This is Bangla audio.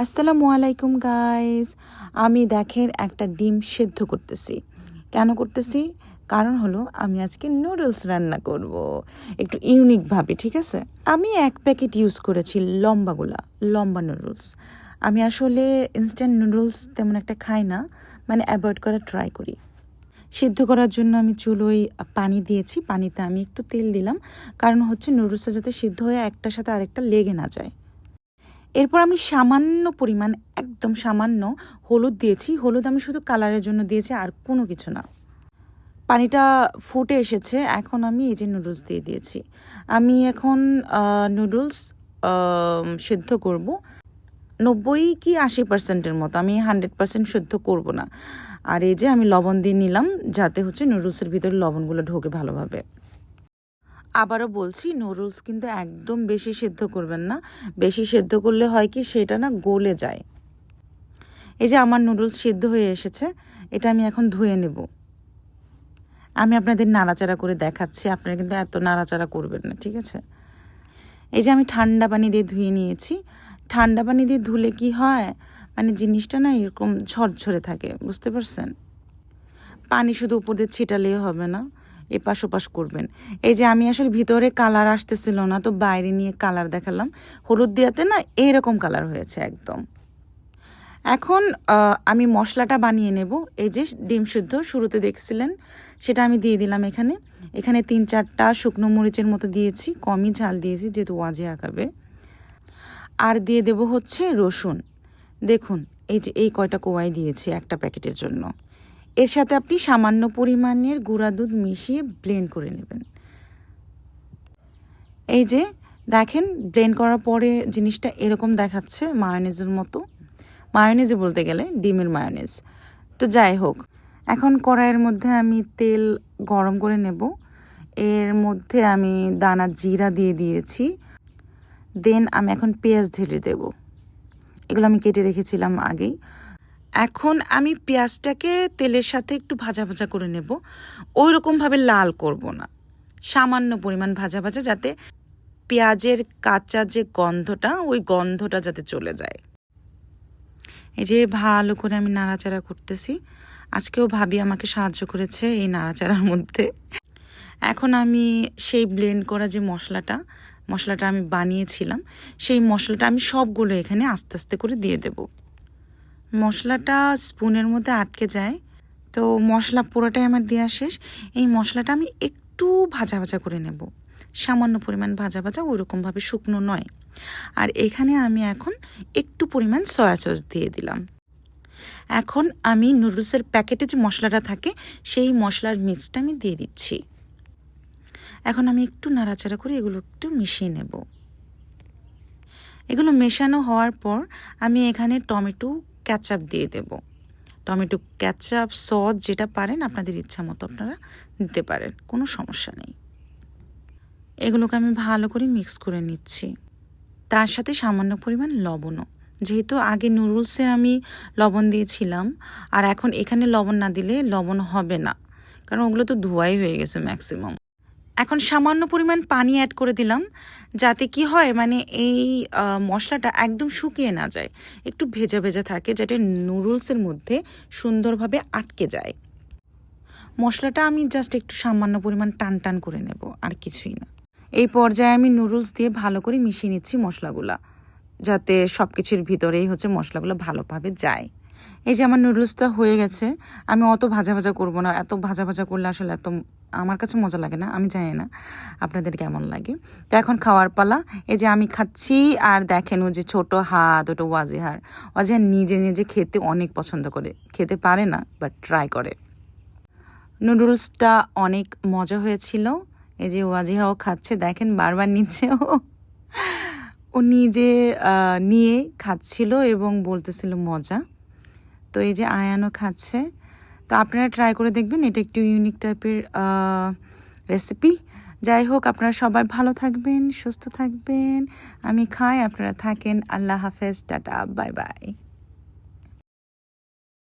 আসসালামু আলাইকুম গাইস। আমি দেখেন একটা ডিম সেদ্ধ করতেছি। কেন করতেছি? কারণ হলো আমি আজকে নুডলস রান্না করব একটু ইউনিকভাবে, ঠিক আছে? আমি এক প্যাকেট ইউজ করেছি লম্বা নুডলস। আমি আসলে ইনস্ট্যান্ট নুডলস তেমন একটা খাই না, মানে অ্যাভয়েড করার ট্রাই করি। সিদ্ধ করার জন্য আমি চুলোয় পানি দিয়েছি, পানিতে আমি একটু তেল দিলাম, কারণ হচ্ছে নুডলসটা যাতে সিদ্ধ হয়ে একটার সাথে আরেকটা লেগে না যায়। এরপর আমি সামান্য পরিমাণ, একদম সামান্য হলুদ দিয়েছি। হলুদ আমি শুধু কালারের জন্য দিয়েছি, আর কোনো কিছু না। পানিটা ফুটে এসেছে, এখন আমি এই যে নুডলস দিয়ে দিয়েছি। আমি এখন নুডলস সেদ্ধ করব 90 কি 80%-এর মতো। আমি 100% সেদ্ধ করব না। আর এই যে আমি লবণ দিয়ে নিলাম, যাতে হচ্ছে নুডলসের ভিতরে লবণগুলো ঢোকে ভালোভাবে। আবারও বলছি, নুডলস কিন্তু একদম বেশি সেদ্ধ করবেন না। বেশি সেদ্ধ করলে হয় কি, সেটা না গলে যায়। এই যে আমার নুডলস সেদ্ধ হয়ে এসেছে, এটা আমি এখন ধুয়ে নেব। আমি আপনাদের নাড়াচাড়া করে দেখাচ্ছি, আপনারা কিন্তু এত নাড়াচাড়া করবেন না, ঠিক আছে? এই যে আমি ঠান্ডা পানি দিয়ে ধুয়ে নিয়েছি। ঠান্ডা পানি দিয়ে ধুলে কি হয়, মানে জিনিসটা না এরকম ঝরঝরে থাকে, বুঝতে পারছেন? পানি শুধু উপর দিয়ে ছিটালেই হবে না, এপাশ ওপাশ করবেন। এই যে আমি আসলে ভিতরে কালার আসতেছিল না, তো বাইরে নিয়ে কালার দেখালাম। হলুদ দিয়াতে না এইরকম কালার হয়েছে একদম। এখন আমি মশলাটা বানিয়ে নেব। এই যে ডিম সিদ্ধ শুরুতে দেখছিলেন, সেটা আমি দিয়ে দিলাম এখানে। এখানে 3-4টা শুকনো মরিচের মতো দিয়েছি, কমই ঝাল দিয়েছি যেহেতু ওয়াজিয়া খাবে। আর দিয়ে দেব হচ্ছে রসুন। দেখুন, এই যে এই কয়টা কোয়াই দিয়েছি একটা প্যাকেটের জন্য। এর সাথে আপনি সামান্য পরিমাণের গুঁড়া দুধ মিশিয়ে ব্লেন্ড করে নেবেন। এই যে দেখেন, ব্লেন্ড করার পরে জিনিসটা এরকম দেখাচ্ছে, মায়োনেজের মতো। মায়োনেজে বলতে গেলে ডিমের মায়োনেজ। তো যাই হোক, এখন কড়াইয়ের মধ্যে আমি তেল গরম করে নেব। এর মধ্যে আমি দানা জিরা দিয়ে দিয়েছি। দেন আমি এখন পেঁয়াজ ঢেলে দেব। এগুলো আমি কেটে রেখেছিলাম আগেই। এখন আমি পেঁয়াজটাকে তেলের সাথে একটু ভাজা ভাজা করে নেব। ওই রকমভাবে লাল করব না, সামান্য পরিমাণ ভাজা ভাজা, যাতে পেঁয়াজের কাঁচা যে গন্ধটা, ওই গন্ধটা যাতে চলে যায়। এই যে ভালো করে আমি নাড়াচাড়া করতেছি। আজকেও ভাবি আমাকে সাহায্য করেছে এই নাড়াচাড়ার মধ্যে। এখন আমি সেই ব্লেন্ড করা যে মশলাটা আমি বানিয়েছিলাম, সেই মশলাটা আমি সবগুলো এখানে আস্তে আস্তে করে দিয়ে দেব। মশলাটা স্পুনের মধ্যে আটকে যায়, তো মশলা পুরোটাই আমার দেওয়া শেষ। এই মশলাটা আমি একটু ভাজা ভাজা করে নেব, সামান্য পরিমাণ ভাজা ভাজা, ওইরকমভাবে শুকনো নয়। আর এখানে আমি এখন একটু পরিমাণ সয়া সস দিয়ে দিলাম। এখন আমি নুডলসের প্যাকেটে যে মশলাটা থাকে, সেই মশলার মিক্সটা আমি দিয়ে দিচ্ছি। এখন আমি একটু নাড়াচাড়া করে এগুলো একটু মিশিয়ে নেব। এগুলো মেশানো হওয়ার পর আমি এখানে টমেটো ক্যাচাপ দিয়ে দেব। টমেটো ক্যাচাপ সস যেটা পারেন, আপনাদের ইচ্ছা মতো আপনারা দিতে পারেন, কোনো সমস্যা নেই। এগুলোকে আমি ভালো করে মিক্স করে নিচ্ছি। তার সাথে সামান্য পরিমাণ লবণও, যেহেতু আগে নুডলসের আমি লবণ দিয়েছিলাম, আর এখন এখানে লবণ না দিলে লবণ হবে না, কারণ ওগুলো তো ধোয়াই হয়ে গেছে ম্যাক্সিমাম। এখন সামান্য পরিমাণ পানি অ্যাড করে দিলাম, যাতে কি হয়, মানে এই মশলাটা একদম শুকিয়ে না যায়, একটু ভেজা ভেজা থাকে, যাতে নুডলসের মধ্যে সুন্দরভাবে আটকে যায়। মশলাটা আমি জাস্ট একটু সামান্য পরিমাণ টান টান করে নেব, আর কিছুই না। এই পর্যায়ে আমি নুডলস দিয়ে ভালো করে মিশিয়ে নিচ্ছি মশলাগুলা, যাতে সব কিছুর ভিতরেই হচ্ছে মশলাগুলো ভালোভাবে যায়। এই যে আমার নুডলসটা হয়ে গেছে। আমি অত ভাজা ভাজা করবো না, এত ভাজা ভাজা করলে আসলে এত আমার কাছে মজা লাগে না। আমি জানি না আপনাদের কেমন লাগে। তো এখন খাওয়ার পালা। এই যে আমি খাচ্ছি, আর দেখেন ও যে ছোট হাত, ওটা ওয়াজিহার নিজে নিজে খেতে অনেক পছন্দ করে। খেতে পারে না, বাট ট্রাই করে। নুডলসটা অনেক মজা হয়েছিল। এই যে ওয়াজিহাও খাচ্ছে, দেখেন বারবার নিচ্ছে। ও নিজে নিয়ে খাচ্ছিল এবং বলতেছিল মজা। তো এই যে আয়ানও খাচ্ছে। তো আপনারা ট্রাই করে দেখবেন, এটা একটু ইউনিক টাইপের রেসিপি। যাই হোক, আপনারা সবাই ভালো থাকবেন, সুস্থ থাকবেন। আমি খাই, আপনারা থাকেন। আল্লাহ হাফেজ, টাটা, বাই বাই।